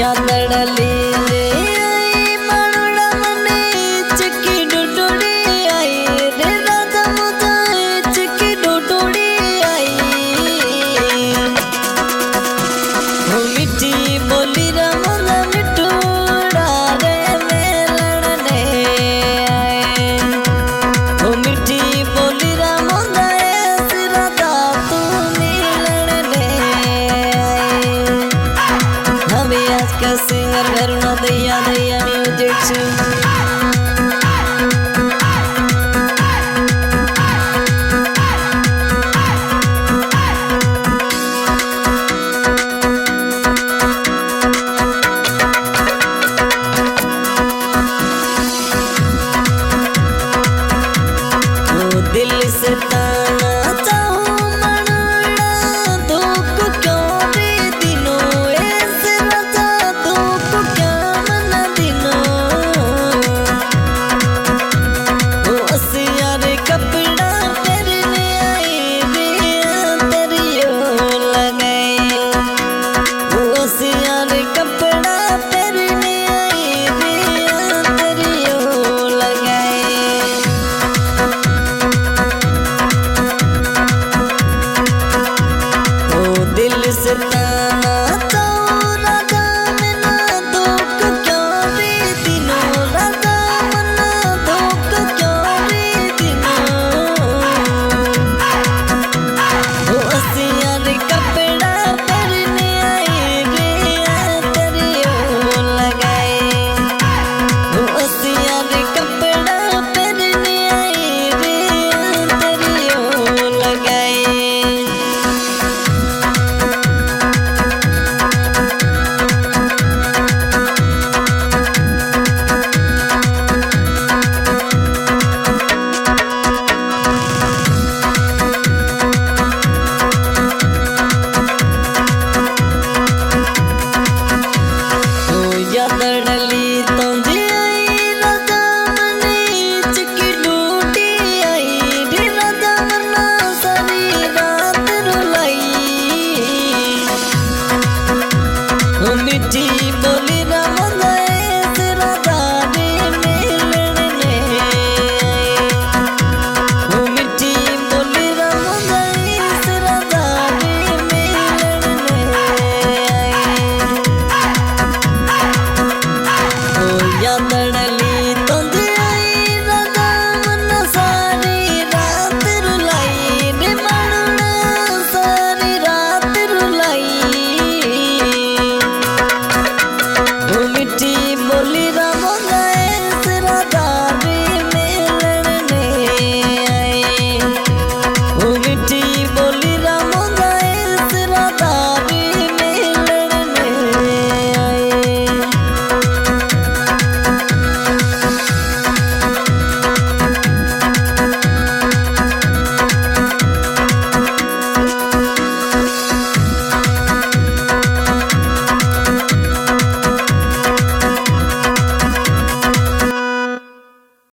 यादड़ली ले मरुड़ मने चिकी डुडुड़ी आई रे राधा मुझे चिकी डुडुड़ी आई वो मिठी बोली रमुना मिठूड़ा रे मेलने आए वो मिठी बोली रमुना ऐसी राधा तू मिलने आए हमें आज का सिंगर करुणा दैया दैया म्यूजिक दिल से ताना चाहूं मनुड़ा धूप क्यों रे दिनों ऐसे राजा धूप क्या मना दिनों वो असिया रे कपड़ा पहनने आई रे तेरियो लगाए वो असिया रे कपड़ा पहनने आई रे तेरियो लगाए दिल से ताना चाहूं राजा मना धोख क्यों रे दिनों राजा मना धोख क्यों रे दिनों वो असिया रे कपड़ा पहनने आई रे तेरियो लगाए वो असिया रे कपड़ा पहनने आई रे तेरियो लगाए यादड़ली